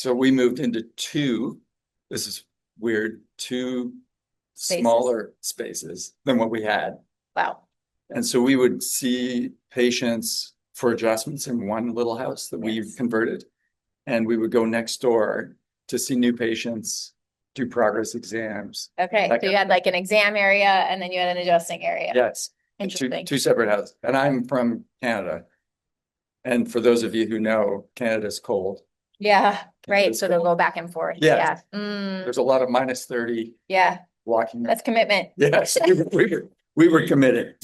So we moved into two, this is weird, two Spaces. smaller spaces than what we had. Wow. And so we would see patients for adjustments in one little house that we've Yes. converted. And we would go next door to see new patients, do progress exams. Okay. That So you kind had like an exam area and then you had an adjusting area. Yes. Interesting. Two separate houses. And I'm from Canada. And for those of you who know, Canada's cold. Yeah. Right. Canada's So they'll cold. go back and forth. Yes. Yeah. There's a lot of -30 Yeah. walking. That's commitment. Yes, we were committed.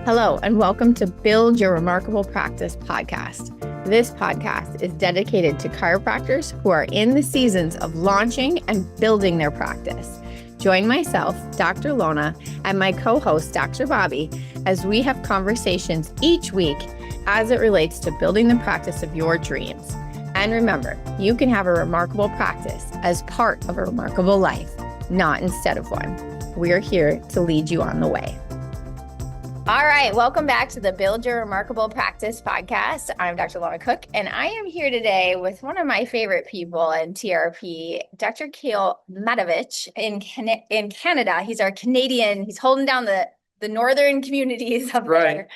Hello, and welcome to Build Your Remarkable Practice podcast. This podcast is dedicated to chiropractors who are in the seasons of launching and building their practice. Join myself, Dr. Lona, and my co-host, Dr. Bobby, as we have conversations each week as it relates to building the practice of your dreams. And remember, you can have a remarkable practice as part of a remarkable life, not instead of one. We're here to lead you on the way. All right, welcome back to the Build Your Remarkable Practice podcast. I'm Dr. Lona Cook, and I am here today with one of my favorite people in TRP, Dr. Kale Matovich in Canada. He's our Canadian. He's holding down the northern communities up there.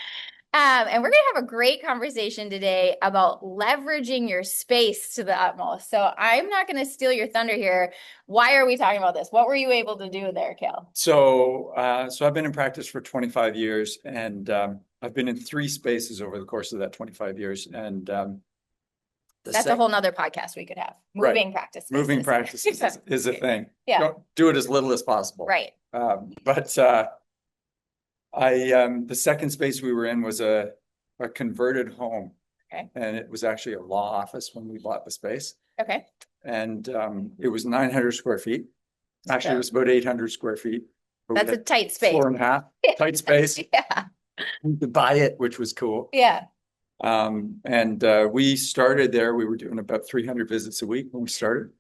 And we're going to have a great conversation today about leveraging your space to the utmost. So I'm not going to steal your thunder here. Why are we talking about this? What were you able to do there, Kale? So I've been in practice for 25 years, and I've been in 3 spaces over the course of that 25 years. And that's a whole nother podcast we could have. Moving practice. Moving practice is a thing. Yeah. Don't do it as little as possible. Right. The second space we were in was a converted home. Okay. And it was actually a law office when we bought the space. Okay. And it was 900 square feet. Actually, it was about 800 square feet. That's a tight space. 4.5, tight space. Yeah. We could buy it, which was cool. Yeah. We started there. We were doing about 300 visits a week when we started.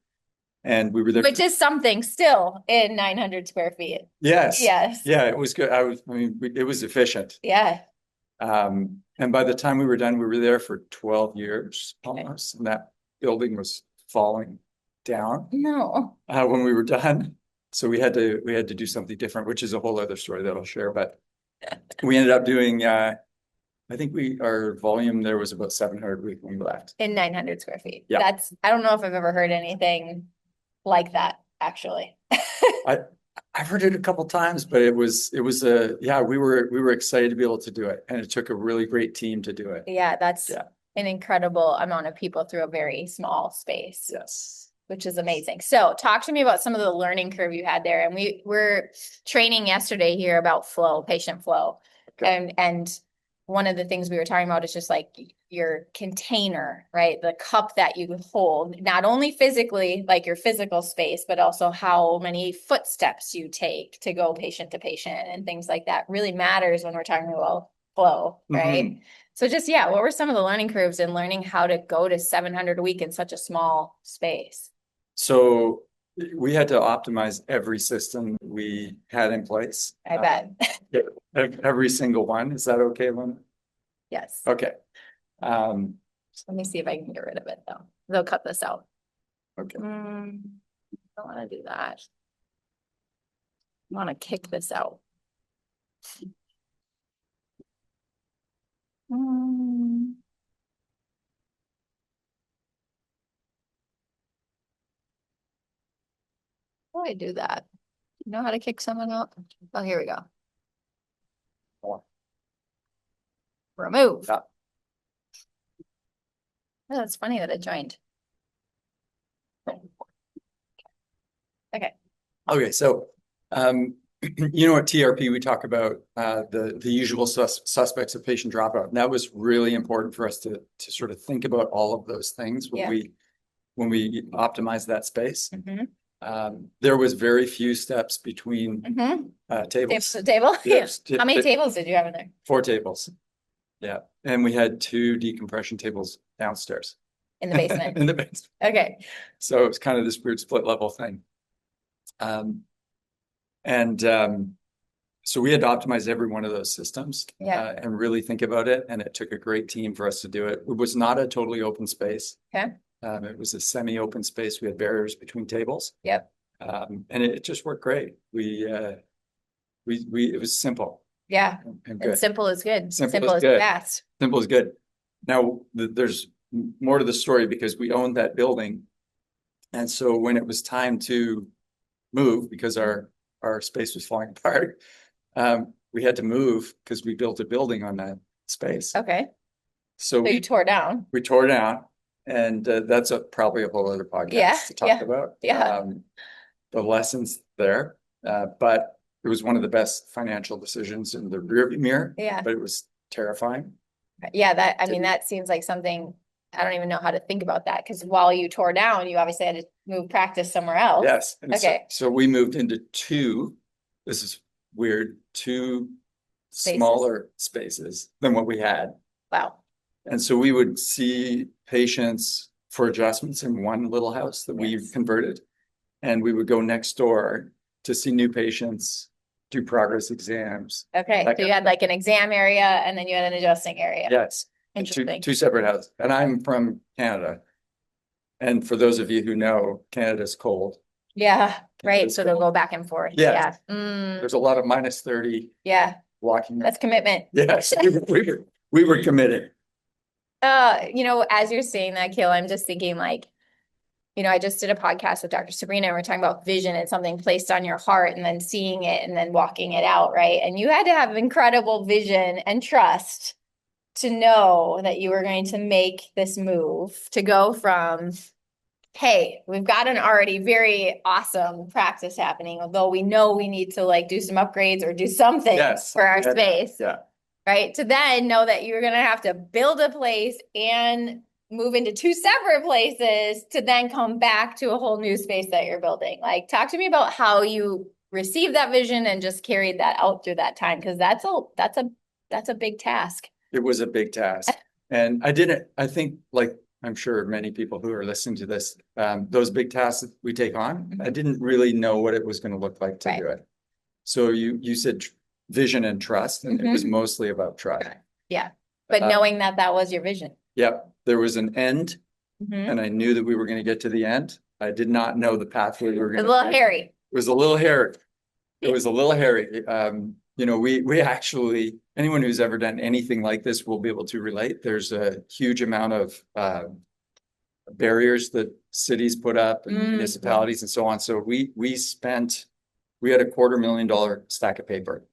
And we were there. Which is something still in 900 square feet. Yes. Yes. Yeah, it was good. It was efficient. Yeah. And by the time we were done, we were there for 12 years almost. And that building was falling down. No. When we were done. So we had to do something different, which is a whole other story that I'll share. But we ended up doing, I think our volume there was about 700 when we left. In 900 square feet. Yeah. I don't know if I've ever heard anything like that, actually. I've heard it a couple times, but we were excited to be able to do it. And it took a really great team to do it. Yeah, that's an incredible amount of people through a very small space. Yes. Which is amazing. So talk to me about some of the learning curve you had there. And we were training yesterday here about flow, patient flow. Okay. And one of the things we were talking about is just like your container, right? The cup that you hold, not only physically, like your physical space, but also how many footsteps you take to go patient to patient and things like that really matters when we're talking about flow, right? Mm-hmm. So just, what were some of the learning curves in learning how to go to 700 a week in such a small space? So we had to optimize every system we had in place. I bet. Every single one. Is that okay, Lona? Yes. Okay. Let me see if I can get rid of it though. They'll cut this out. Okay. Don't want to do that. I want to kick this out. How do I do that? You know how to kick someone out? Oh, here we go. Remove. Yeah. Oh, that's funny that it joined. Okay. Okay. So, at TRP, we talk about the usual suspects of patient dropout. And that was really important for us to sort of think about all of those things when we optimize that space. Mm-hmm. There was very few steps between tables. Table? Yes. How many tables did you have in there? 4 tables. Yeah. And we had 2 decompression tables downstairs. In the basement? In the basement. Okay. So it was kind of this weird split level thing. So we had to optimize every one of those systems and really think about it. And it took a great team for us to do it. It was not a totally open space. Okay. It was a semi-open space. We had barriers between tables. Yep. And it just worked great. It was simple. Yeah. And good. And simple is good. Simple is good. fast. Simple is good. Now there's more to the story because we owned that building. And so when it was time to move, because our space was falling apart, we had to move because we built a building on that space. Okay. So you tore down. We tore down, and that's probably a whole other podcast to talk about. The lessons there, but it was one of the best financial decisions in the rearview mirror. Yeah. But it was terrifying. Yeah, that seems like something I don't even know how to think about that, because while you tore down, you obviously had to move practice somewhere else. Yes. And okay. So we moved into this is weird, two smaller spaces than what we had. Wow. And so we would see patients for adjustments in one little house that we converted. And we would go next door to see new patients, do progress exams. Okay. So you had like an exam area and then you had an adjusting area. Yes. Interesting. Two separate houses. And I'm from Canada. And for those of you who know, Canada's cold. Yeah. Right. So they'll go back and forth. Yeah. Mm. There's a lot of -30. Yeah. Walking. That's commitment. Yes. we were committed. As you're saying that, Kale, I'm just thinking like, I just did a podcast with Dr. Sabrina and we're talking about vision and something placed on your heart and then seeing it and then walking it out, right? And you had to have incredible vision and trust to know that you were going to make this move to go from, hey, we've got an already very awesome practice happening, although we know we need to like do some upgrades or do something for our space. Yeah. Right. To then know that you're going to have to build a place and move into two separate places to then come back to a whole new space that you're building. Like, talk to me about how you received that vision and just carried that out through that time. Cause that's a big task. It was a big task. And I think like, I'm sure many people who are listening to this, those big tasks that we take on, I didn't really know what it was going to look like to do it. So you said vision and trust, and it was mostly about trust. Yeah. But knowing that was your vision. Yep. There was an end, and I knew that we were going to get to the end. I did not know the pathway we were going to. A little hairy. It was a little hairy. It was a little hairy. We actually, anyone who's ever done anything like this will be able to relate. There's a huge amount of barriers that cities put up and municipalities and so on. So we had a $250,000 stack of paper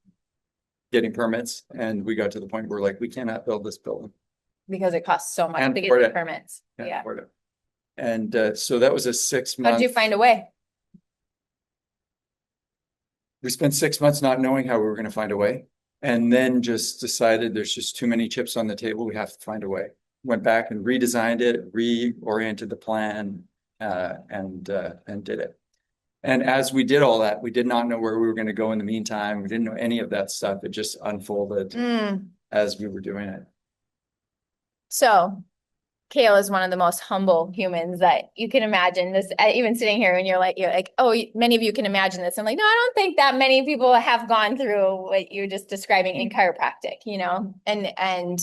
getting permits, and we got to the point where like, we cannot build this building. Because it costs so much to get the permits. Yeah. And so that was a 6-month. How did you find a way? We spent 6 months not knowing how we were going to find a way, and then just decided there's just too many chips on the table. We have to find a way. Went back and redesigned it, reoriented the plan, and did it. And as we did all that, we did not know where we were going to go in the meantime. We didn't know any of that stuff. It just unfolded as we were doing it. So Kale is one of the most humble humans that you can imagine. This, even sitting here and you're like, oh, many of you can imagine this. I'm like, no, I don't think that many people have gone through what you're just describing in chiropractic, and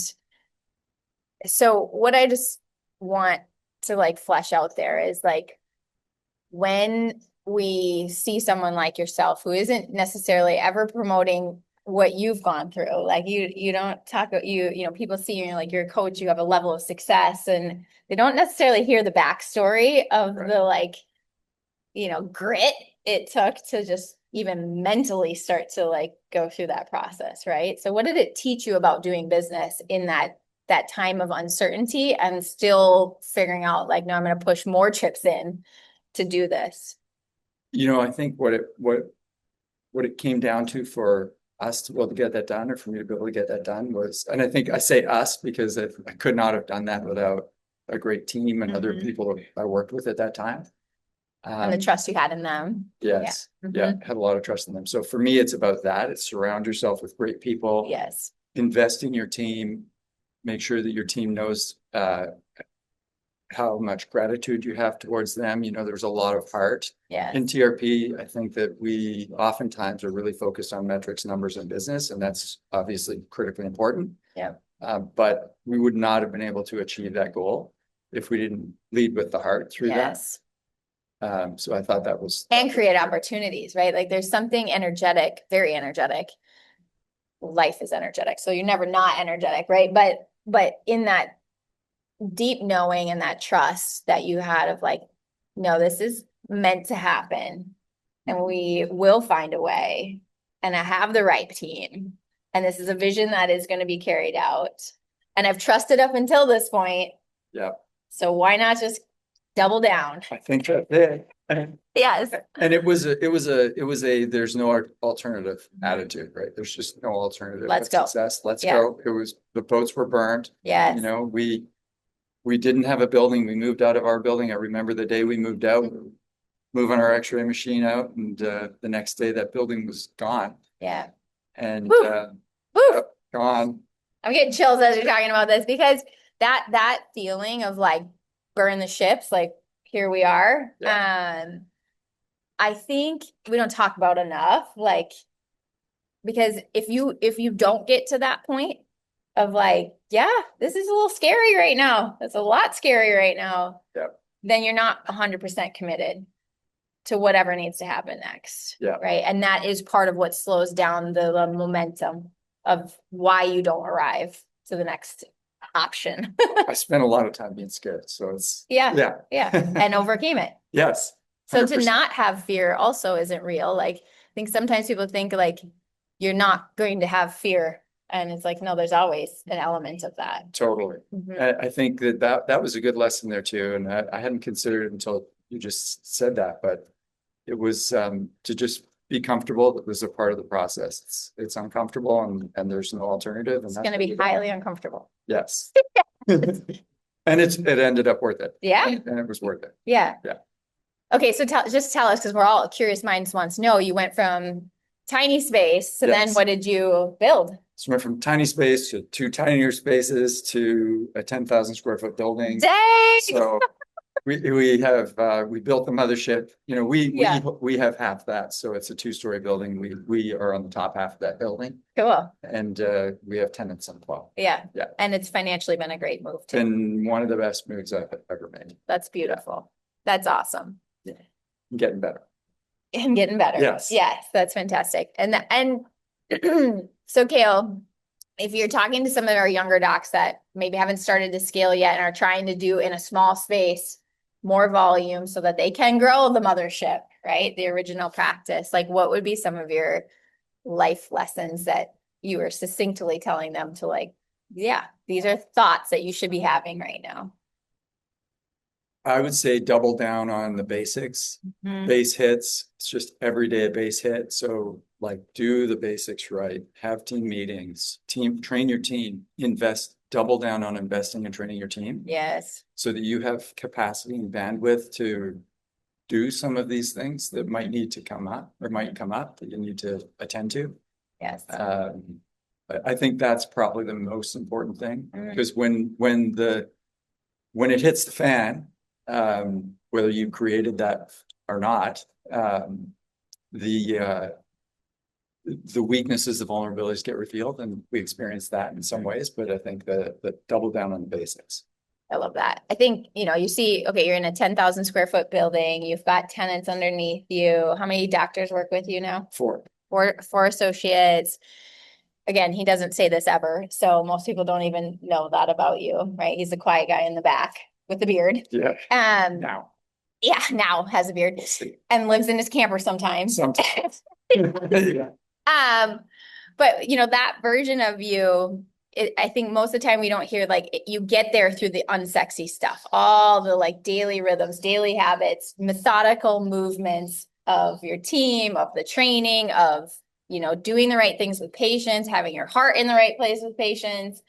so what I just want to like flesh out there is like, when we see someone like yourself who isn't necessarily ever promoting what you've gone through, like you don't talk, people see you and you're like, you're a coach, you have a level of success, and they don't necessarily hear the backstory of the grit it took to just even mentally start to like go through that process. Right. So what did it teach you about doing business in that time of uncertainty and still figuring out like, no, I'm going to push more chips in to do this? I think what it came down to for us to be able to get that done, or for me to be able to get that done, was, and I think I say us because I could not have done that without a great team and other people I worked with at that time. And the trust you had in them. Yes. Yeah. Had a lot of trust in them. So for me, it's about that. It's surround yourself with great people. Yes. Invest in your team. Make sure that your team knows how much gratitude you have towards them. There's a lot of heart. Yeah. In TRP, I think that we oftentimes are really focused on metrics, numbers, and business, and that's obviously critically important. Yeah. But we would not have been able to achieve that goal if we didn't lead with the heart through Yes. that. So I thought that was. And create opportunities, right? Like there's something energetic, very energetic. Life is energetic, so you're never not energetic, right? But in that deep knowing and that trust that you had of like, no, this is meant to happen and we will find a way, and I have the right team, and this is a vision that is going to be carried out, and I've trusted up until this point. Yeah. So why not just double down? I think that did. Yes. And it was a there's no alternative attitude, right? There's just no alternative. Let's go. Success. Let's go. It was, the boats were burned. Yes. We didn't have a building. We moved out of our building. I remember the day we moved out, moving our x-ray machine out, and the next day that building was gone. Yeah. And Woo. gone. I'm getting chills as you're talking about this, because that feeling of like burn the ships, like here we are. Yeah. I think we don't talk about enough, like, because if you don't get to that point of like, yeah, this is a little scary right now, it's a lot scary right now. Yep. Then you're not 100% committed to whatever needs to happen next. Yeah. Right. And that is part of what slows down the momentum of why you don't arrive to the next option. I spent a lot of time being scared, so it's Yeah. And overcame it. Yes. 100%. So to not have fear also isn't real. Like, I think sometimes people think like you're not going to have fear, and it's like, no, there's always an element of that. Totally. I think that was a good lesson there too, and I hadn't considered it until you just said that, but it was to just be comfortable. That was a part of the process. It's uncomfortable, and there's no alternative. And it's going to be highly uncomfortable. Yes. And it ended up worth it. Yeah. And it was worth it. Yeah. Yeah. Okay, so tell us, because we're all curious minds wants to know, you went from tiny space, so then what did you build? So we went from tiny space to 2 tinier spaces to a 10,000 square foot building. Dang! So we built the mothership. We have half that, so it's a 2-story building. We are on the top half of that building. Cool. And we have tenants on 12. Yeah. Yeah. And it's financially been a great move too. Been one of the best moves I've ever made. That's beautiful. That's awesome. Yeah. I'm getting better. And getting better. Yes. Yes, that's fantastic. And so Kale, if you're talking to some of our younger docs that maybe haven't started to scale yet and are trying to do in a small space more volume so that they can grow the mothership, right? The original practice, like what would be some of your life lessons that you were succinctly telling them to, like, yeah, these are thoughts that you should be having right now? I would say double down on the basics. Base hits. It's just every day a base hit. So like, do the basics right. Have team meetings. Train your team. Double down on investing and training your team. Yes. So that you have capacity and bandwidth to do some of these things that might need to come up that you need to attend to. Yes. I think that's probably the most important thing, because when it hits the fan, whether you created that or not, the weaknesses, the vulnerabilities get revealed, and we experience that in some ways. But I think the double down on the basics. I love that. I think, you see, okay, you're in a 10,000 square foot building. You've got tenants underneath you. How many doctors work with you now? 4. Four associates. Again, he doesn't say this ever, so most people don't even know that about you, right? He's the quiet guy in the back with the beard. Yeah. Now has a beard. We'll see. And lives in his camper sometimes. Yeah. But that version of you, I think most of the time we don't hear, like, you get there through the unsexy stuff, all the like daily rhythms, daily habits, methodical movements of your team, of the training, of, doing the right things with patients, having your heart in the right place with patients.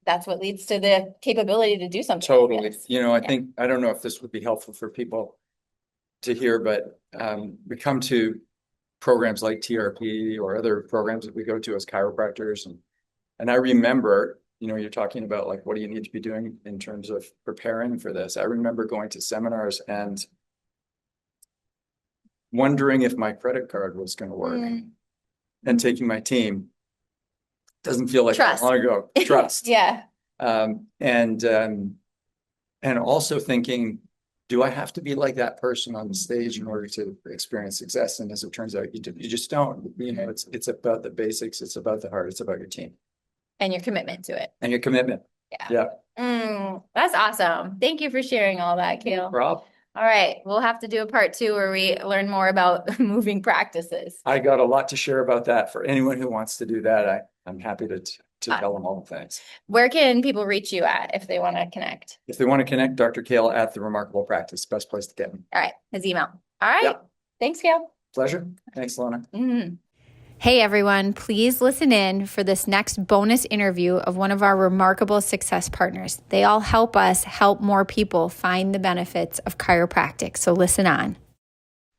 That's what leads to the capability to do something. Totally. I think, I don't know if this would be helpful for people to hear, but we come to programs like TRP or other programs that we go to as chiropractors. And I remember you're talking about like, what do you need to be doing in terms of preparing for this? I remember going to seminars and wondering if my credit card was going to work and taking my team. Doesn't feel like Trust. long ago. Trust. Yeah. And also thinking, do I have to be like that person on the stage in order to experience success? And as it turns out, you just don't. It's about the basics. It's about the heart. It's about your team. And your commitment to it. And your commitment. Yeah. That's awesome. Thank you for sharing all that, Kale. No problem. All right. We'll have to do a part 2 where we learn more about moving practices. I got a lot to share about that. For anyone who wants to do that, I'm happy to tell them all the things. Where can people reach you at if they want to connect? If they want to connect, Dr. Kale at The Remarkable Practice, best place to get me. All right. His email. All right. Yep. Thanks, Kale. Pleasure. Thanks, Lona. Hey, everyone. Please listen in for this next bonus interview of one of our remarkable success partners. They all help us help more people find the benefits of chiropractic. So listen on.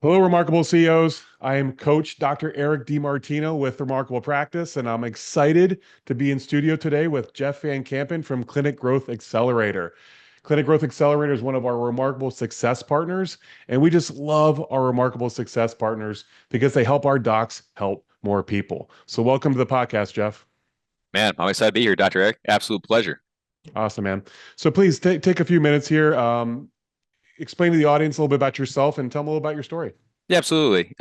Hello, Remarkable CEOs. I am Coach Dr. Eric DiMartino with Remarkable Practice, and I'm excited to be in studio today with Jeff Van Kampen from Clinic Growth Accelerator. Clinic Growth Accelerator is one of our remarkable success partners, and we just love our remarkable success partners because they help our docs help more people. So welcome to the podcast, Jeff. Man, I'm excited to be here, Dr. Eric. Absolute pleasure. Awesome, man. So please take a few minutes here. Explain to the audience a little bit about yourself and tell them a little about your story. Yeah, absolutely.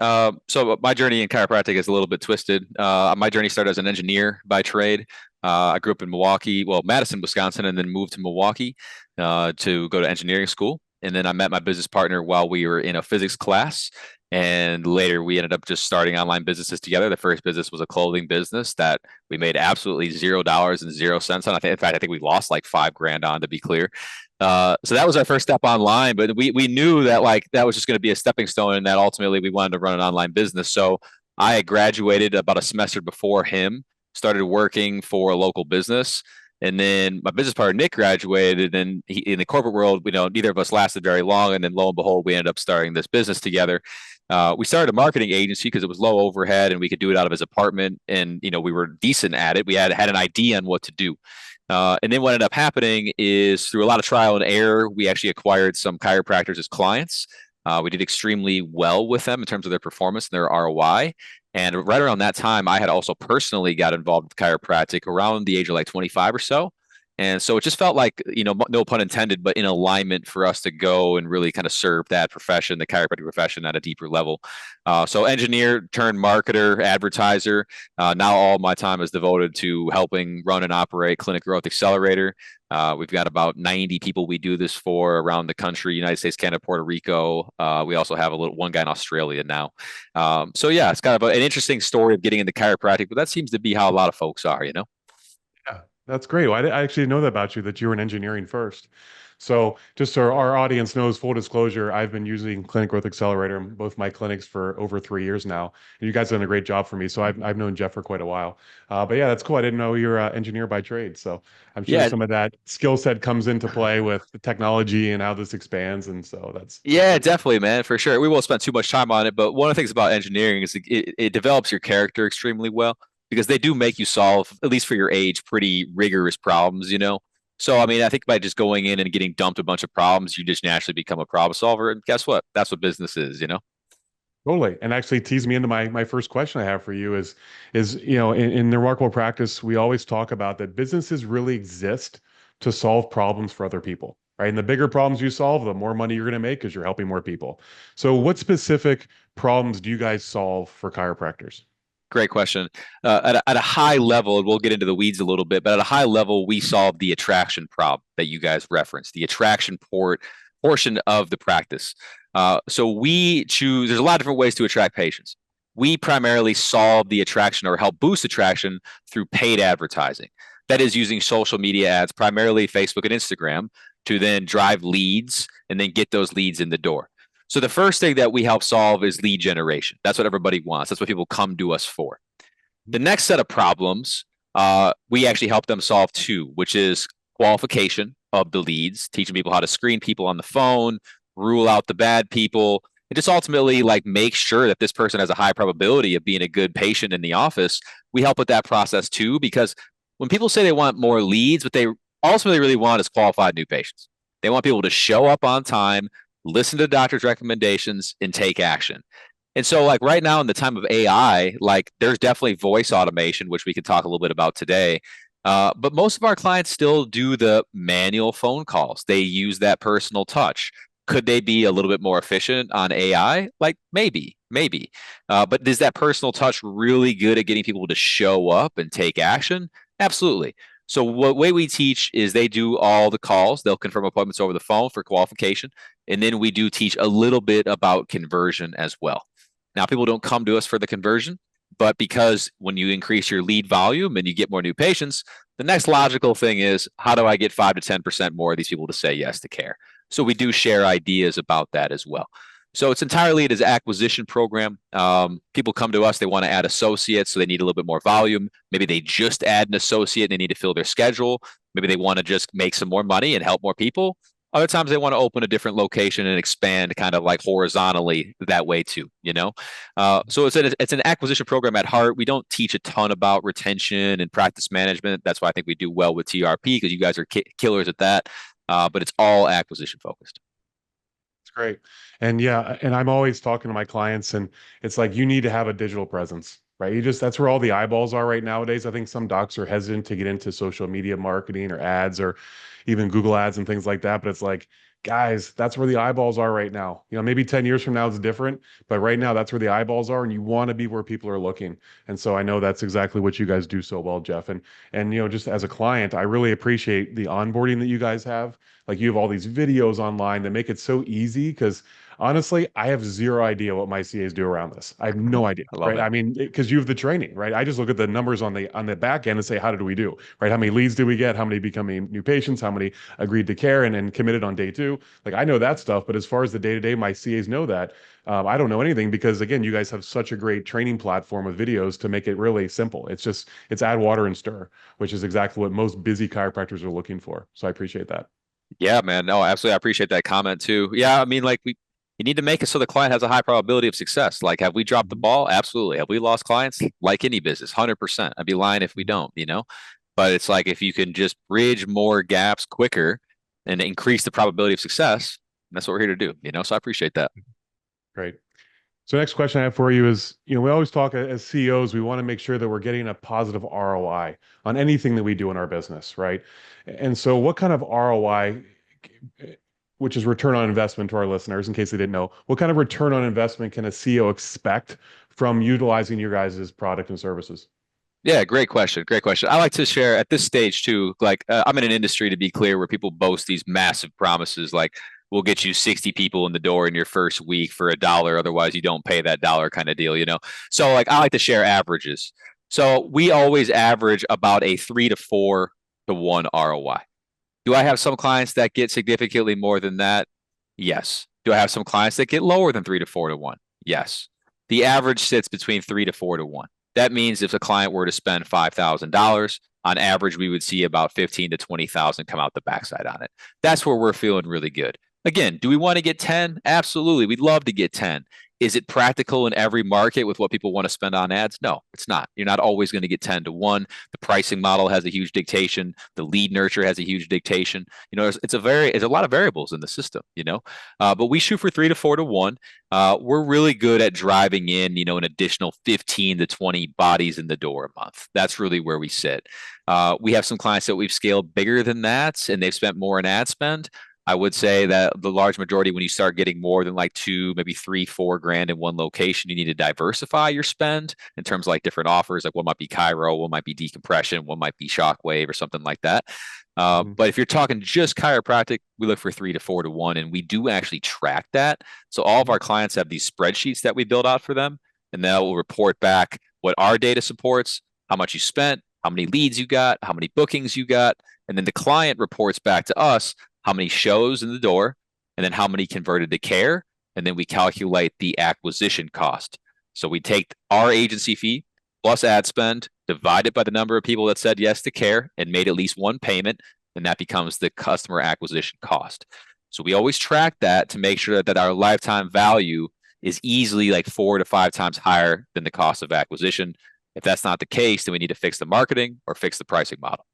So my journey in chiropractic is a little bit twisted. My journey started as an engineer by trade. I grew up in Madison, Wisconsin, and then moved to Milwaukee to go to engineering school. And then I met my business partner while we were in a physics class. And later we ended up just starting online businesses together. The first business was a clothing business that we made absolutely $0 and 0 cents on. I think we lost like $5,000 on, to be clear. So that was our first step online, but we knew that that was just going to be a stepping stone, and that ultimately we wanted to run an online business. So I had graduated about a semester before him, started working for a local business. And then my business partner, Nick, graduated, and in the corporate world, neither of us lasted very long. And then lo and behold, we ended up starting this business together. We started a marketing agency because it was low overhead and we could do it out of his apartment. And, we were decent at it. We had an idea on what to do. And then what ended up happening is through a lot of trial and error, we actually acquired some chiropractors as clients. We did extremely well with them in terms of their performance and their ROI. And right around that time, I had also personally got involved with chiropractic around the age of like 25 or so. And so it just felt like, no pun intended, but in alignment for us to go and really kind of serve that profession, the chiropractic profession, at a deeper level. So engineer turned marketer, advertiser. Now all my time is devoted to helping run and operate Clinic Growth Accelerator. We've got about 90 people we do this for around the country, United States, Canada, Puerto Rico. We also have one guy in Australia now. So yeah, it's kind of an interesting story of getting into chiropractic, but that seems to be how a lot of folks are, Yeah. That's great. Well, I actually didn't know that about you, that you were in engineering first. So just so our audience knows, full disclosure, I've been using Clinic Growth Accelerator in both my clinics for over 3 years now. And you guys have done a great job for me. So I've known Jeff for quite a while. But yeah, that's cool. I didn't know you're an engineer by trade. So I'm sure some of that skill set comes into play with the technology and how this expands. And so that's definitely, man, for sure. We won't spend too much time on it, but one of the things about engineering is it develops your character extremely well, because they do make you solve, at least for your age, pretty rigorous problems, So, I think by just going in and getting dumped a bunch of problems, you just naturally become a problem solver. And guess what? That's what business is, Totally. And actually tease me into my first question I have for you is in the Remarkable Practice, we always talk about that businesses really exist to solve problems for other people, right? And the bigger problems you solve, the more money you're going to make because you're helping more people. So what specific problems do you guys solve for chiropractors? Great question. At a high level, we'll get into the weeds a little bit, but at a high level, we solve the attraction problem that you guys referenced, the attraction portion of the practice. So we choose, there's a lot of different ways to attract patients. We primarily solve the attraction or help boost attraction through paid advertising. That is using social media ads, primarily Facebook and Instagram, to then drive leads and then get those leads in the door. So the first thing that we help solve is lead generation. That's what everybody wants. That's what people come to us for. The next set of problems, we actually help them solve too, which is qualification of the leads, teaching people how to screen people on the phone, rule out the bad people, and just ultimately make sure that this person has a high probability of being a good patient in the office. We help with that process too, because when people say they want more leads, what they ultimately really want is qualified new patients. They want people to show up on time, listen to doctor's recommendations, and take action. And so like right now in the time of AI, like there's definitely voice automation, which we can talk a little bit about today. But most of our clients still do the manual phone calls. They use that personal touch. Could they be a little bit more efficient on AI? Like maybe. But is that personal touch really good at getting people to show up and take action? Absolutely. So what way we teach is they do all the calls. They'll confirm appointments over the phone for qualification. And then we do teach a little bit about conversion as well. Now, people don't come to us for the conversion, but because when you increase your lead volume and you get more new patients, the next logical thing is, how do I get 5 to 10% more of these people to say yes to care? So we do share ideas about that as well. So it's entirely an acquisition program. People come to us, they want to add associates, so they need a little bit more volume. Maybe they just add an associate and they need to fill their schedule. Maybe they want to just make some more money and help more people. Other times they want to open a different location and expand kind of like horizontally that way too, you know? So it's an acquisition program at heart. We don't teach a ton about retention and practice management. That's why I think we do well with TRP, because you guys are killers at that. But it's all acquisition focused. It's great. And yeah, and I'm always talking to my clients, and it's like, you need to have a digital presence, right? That's where all the eyeballs are right nowadays. I think some docs are hesitant to get into social media marketing or ads or even Google ads and things like that. But it's like, guys, that's where the eyeballs are right now. Maybe 10 years from now it's different, but right now that's where the eyeballs are, and you want to be where people are looking. And so I know that's exactly what you guys do so well, Jeff. And just as a client, I really appreciate the onboarding that you guys have. Like, you have all these videos online that make it so easy, because honestly, I have zero idea what my CAs do around this. I have no idea, I love right? it. I mean, because you have the training, right? I just look at the numbers on the back end and say, how did we do, right? How many leads did we get? How many becoming new patients? How many agreed to care and committed on day 2? Like, I know that stuff, but as far as the day-to-day, my CAs know that. I don't know anything, because again, you guys have such a great training platform with videos to make it really simple. It's add water and stir, which is exactly what most busy chiropractors are looking for. So I appreciate that. Yeah, man. No, absolutely. I appreciate that comment too. Yeah, I mean, like you need to make it so the client has a high probability of success. Like, have we dropped the ball? Absolutely. Have we lost clients? Like any business, 100%. I'd be lying if we don't, you know? But it's like, if you can just bridge more gaps quicker and increase the probability of success, that's what we're here to do, you know? So I appreciate that. Great. So next question I have for you is, we always talk as CEOs, we want to make sure that we're getting a positive ROI on anything that we do in our business, right? And so what kind of ROI, which is return on investment, to our listeners, in case they didn't know, what kind of return on investment can a CEO expect from utilizing your guys' product and services? Yeah, great question. Great question. I like to share at this stage too, like I'm in an industry, to be clear, where people boast these massive promises, like, we'll get you 60 people in the door in your first week for $1. Otherwise, you don't pay that dollar kind of deal, you know? So like, I like to share averages. So we always average about a 3 to 4 to 1 ROI. Do I have some clients that get significantly more than that? Yes. Do I have some clients that get lower than 3 to 4 to 1? Yes. The average sits between 3 to 4 to 1. That means if a client were to spend $5,000, on average, we would see about 15 to 20,000 come out the backside on it. That's where we're feeling really good. Again, do we want to get 10? Absolutely. We'd love to get 10. Is it practical in every market with what people want to spend on ads? No, it's not. You're not always going to get 10 to 1. The pricing model has a huge dictation. The lead nurture has a huge dictation. You know, it's a lot of variables in the system, you know, but we shoot for 3 to 4 to 1. We're really good at driving in, an additional 15 to 20 bodies in the door a month. That's really where we sit. We have some clients that we've scaled bigger than that, and they've spent more in ad spend. I would say that the large majority, when you start getting more than like 2, maybe 3, 4 grand in one location, you need to diversify your spend in terms of like different offers. Like, one might be chiro, one might be decompression, one might be shockwave or something like that. But if you're talking just chiropractic, we look for 3 to 4 to 1, and we do actually track that. So all of our clients have these spreadsheets that we build out for them, and that will report back what our data supports, how much you spent, how many leads you got, how many bookings you got, and then the client reports back to us how many shows in the door, and then how many converted to care. And then we calculate the acquisition cost. So we take our agency fee plus ad spend, divide it by the number of people that said yes to care and made at least one payment, and that becomes the customer acquisition cost. So we always track that to make sure that our lifetime value is easily like 4 to 5 times higher than the cost of acquisition. If that's not the case, then we need to fix the marketing or fix the pricing model.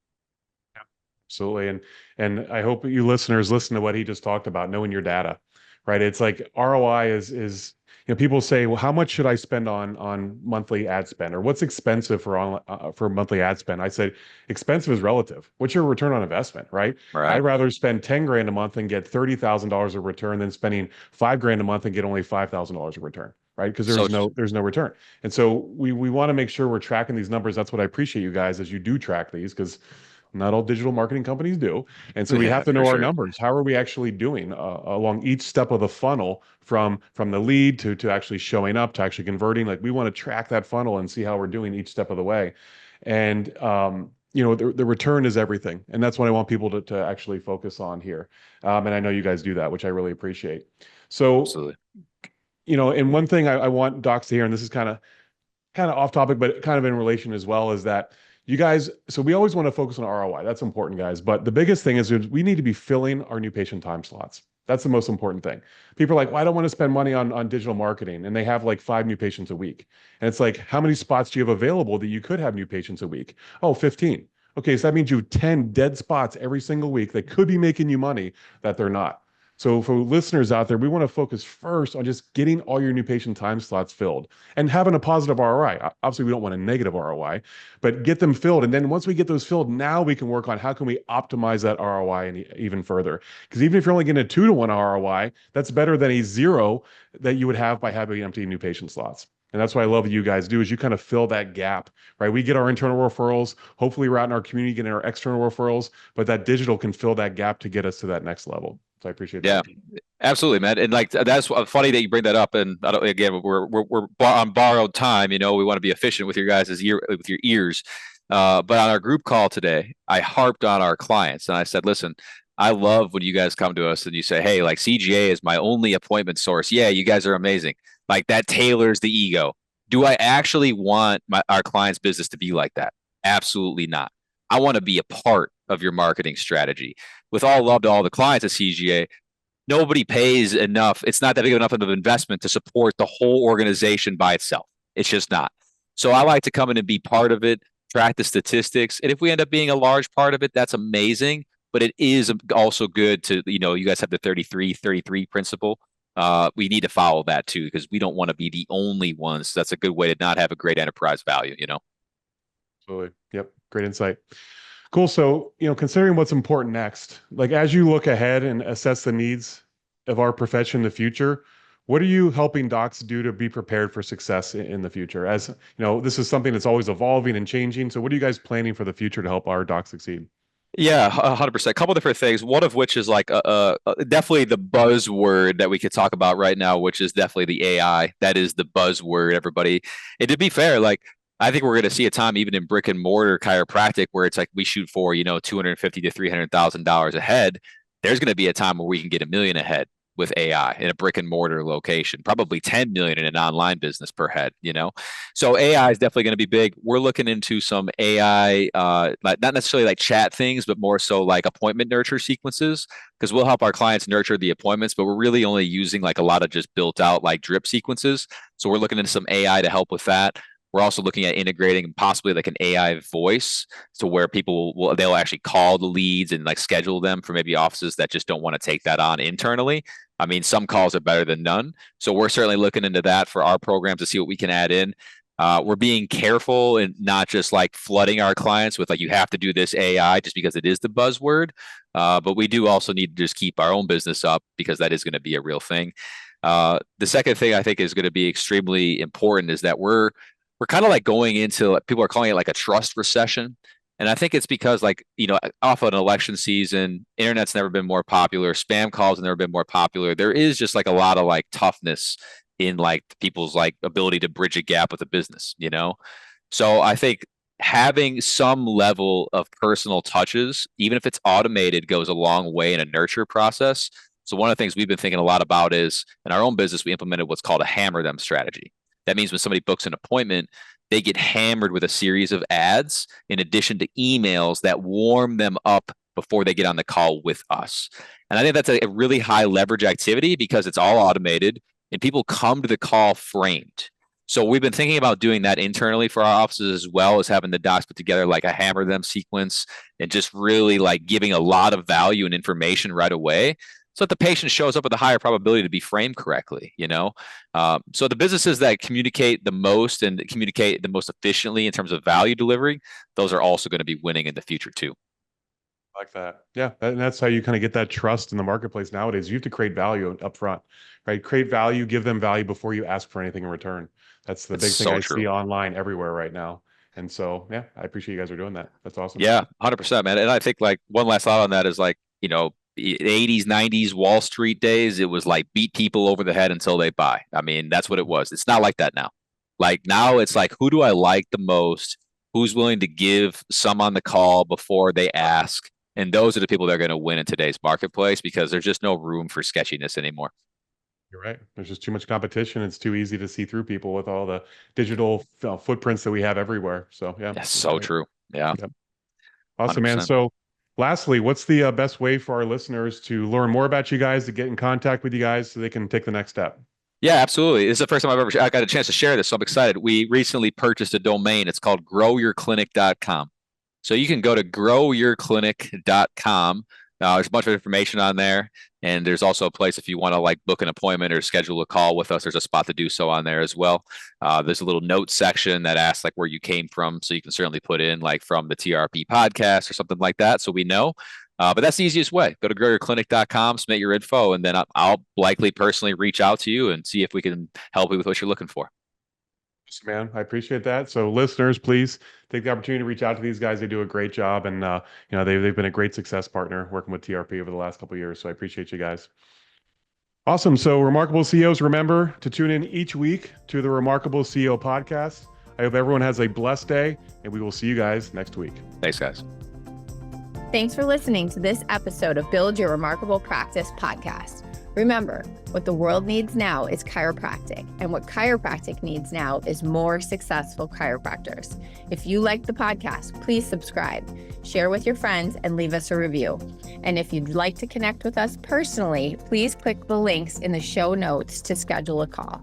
Absolutely. And I hope you listeners listen to what he just talked about, knowing your data, right? It's like ROI is people say, well, how much should I spend on monthly ad spend, or what's expensive for monthly ad spend? I said, expensive is relative. What's your return on investment, right? Right. I'd rather spend 10 grand a month and get $30,000 of return than spending 5 grand a month and get only $5,000 of return. Right. Because there's no return. And so we want to make sure we're tracking these numbers. That's what I appreciate you guys as you do track these, because not all digital marketing companies do. And so we have to know our numbers. How are we actually doing along each step of the funnel from the lead to actually showing up to actually converting? Like, we want to track that funnel and see how we're doing each step of the way. And, the return is everything. And that's what I want people to actually focus on here. And I know you guys do that, which I really appreciate. So, Absolutely. And one thing I want docs to hear, and this is kind of off topic, but kind of in relation as well, is that you guys, so we always want to focus on ROI. That's important, guys. But the biggest thing is we need to be filling our new patient time slots. That's the most important thing. People are like, well, I don't want to spend money on digital marketing. And they have like 5 new patients a week. And it's like, how many spots do you have available that you could have new patients a week? Oh, 15. Okay, so that means you have 10 dead spots every single week that could be making you money that they're not. So for listeners out there, we want to focus first on just getting all your new patient time slots filled and having a positive ROI. Obviously, we don't want a negative ROI, but get them filled. And then once we get those filled, now we can work on how can we optimize that ROI even further. Because even if you're only getting a 2-to-1 ROI, that's better than a 0 that you would have by having empty new patient slots. And that's what I love what you guys do, is you kind of fill that gap, right? We get our internal referrals. Hopefully we're out in our community getting our external referrals, but that digital can fill that gap to get us to that next level. So I appreciate that. Yeah, absolutely, man. And like, that's funny that you bring that up. And again, we're on borrowed time. We want to be efficient with your with your ears. But on our group call today, I harped on our clients and I said, listen, I love when you guys come to us and you say, hey, like, CGA is my only appointment source. Yeah, you guys are amazing. Like, that tailors the ego. Do I actually want our client's business to be like that? Absolutely not. I want to be a part of your marketing strategy. With all love to all the clients at CGA, nobody pays enough. It's not that big enough of an investment to support the whole organization by itself. It's just not. So I like to come in and be part of it, track the statistics. And if we end up being a large part of it, that's amazing. But it is also good to, you guys have the 33 principle. We need to follow that too, because we don't want to be the only ones. That's a good way to not have a great enterprise value, Absolutely. Yep. Great insight. Cool. So, considering what's important next, like, as you look ahead and assess the needs of our profession in the future, what are you helping docs do to be prepared for success in the future? As this is something that's always evolving and changing. So what are you guys planning for the future to help our docs succeed? Yeah, 100%. A couple different things. One of which is like definitely the buzzword that we could talk about right now, which is definitely the AI. That is the buzzword, everybody. And to be fair, like, I think we're going to see a time even in brick and mortar chiropractic where it's like we shoot for, $250,000 to $300,000 a head. There's going to be a time where we can get $1 million a head with AI in a brick and mortar location, probably 10 million in an online business per head, So AI is definitely going to be big. We're looking into some AI, not necessarily like chat things, but more so like appointment nurture sequences, because we'll help our clients nurture the appointments, but we're really only using like a lot of just built out like drip sequences. So we're looking into some AI to help with that. We're also looking at integrating possibly like an AI voice, so where people they'll actually call the leads and like schedule them for maybe offices that just don't want to take that on internally. I mean, some calls are better than none. So we're certainly looking into that for our program to see what we can add in. We're being careful and not just like flooding our clients with like, you have to do this AI just because it is the buzzword. But we do also need to just keep our own business up, because that is going to be a real thing. The second thing I think is going to be extremely important is that we're kind of like going into, people are calling it like a trust recession. And I think it's because, like, off an election season, internet's never been more popular. Spam calls have never been more popular. There is just like a lot of like toughness in like people's like ability to bridge a gap with a business, So I think having some level of personal touches, even if it's automated, goes a long way in a nurture process. So one of the things we've been thinking a lot about is, in our own business, we implemented what's called a hammer them strategy. That means when somebody books an appointment, they get hammered with a series of ads in addition to emails that warm them up before they get on the call with us. And I think that's a really high leverage activity because it's all automated and people come to the call framed. So we've been thinking about doing that internally for our offices, as well as having the docs put together like a hammer them sequence and just really like giving a lot of value and information right away, so that the patient shows up with a higher probability to be framed correctly, So the businesses that communicate the most and communicate the most efficiently in terms of value delivery, those are also going to be winning in the future too. Like that. Yeah. And that's how you kind of get that trust in the marketplace nowadays. You have to create value up front, right? Create value, give them value before you ask for anything in return. That's the It's big thing so I true. see online everywhere right now. And so, yeah, I appreciate you guys are doing that. That's awesome. Yeah, 100%, man. And I think like one last thought on that is like, the 80s, 90s Wall Street days, it was like beat people over the head until they buy. I mean, that's what it was. It's not like that now. Like now it's like, who do I like the most? Who's willing to give some on the call before they ask? And those are the people that are going to win in today's marketplace, because there's just no room for sketchiness anymore. You're right. There's just too much competition. It's too easy to see through people with all the digital footprints that we have everywhere. So, yeah. That's so true. Yeah. Yep. Awesome, man. 100%. So, lastly, what's the best way for our listeners to learn more about you guys, to get in contact with you guys so they can take the next step? Yeah, absolutely. This is the first time I got a chance to share this, so I'm excited. We recently purchased a domain. It's called growyourclinic.com. So you can go to growyourclinic.com. There's a bunch of information on there. And there's also a place if you want to like book an appointment or schedule a call with us, there's a spot to do so on there as well. There's a little notes section that asks like where you came from. So you can certainly put in like from the TRP podcast or something like that, so we know. But that's the easiest way. Go to growyourclinic.com, submit your info, and then I'll likely personally reach out to you and see if we can help you with what you're looking for. Man, I appreciate that. So listeners, please take the opportunity to reach out to these guys. They do a great job, and they've been a great success partner working with TRP over the last couple of years. So I appreciate you guys. Awesome. So Remarkable CEOs, remember to tune in each week to the Remarkable CEO podcast. I hope everyone has a blessed day, and we will see you guys next week. Thanks, guys. Thanks for listening to this episode of Build Your Remarkable Practice podcast. Remember, what the world needs now is chiropractic, and what chiropractic needs now is more successful chiropractors. If you like the podcast, please subscribe, share with your friends, and leave us a review. And if you'd like to connect with us personally, please click the links in the show notes to schedule a call.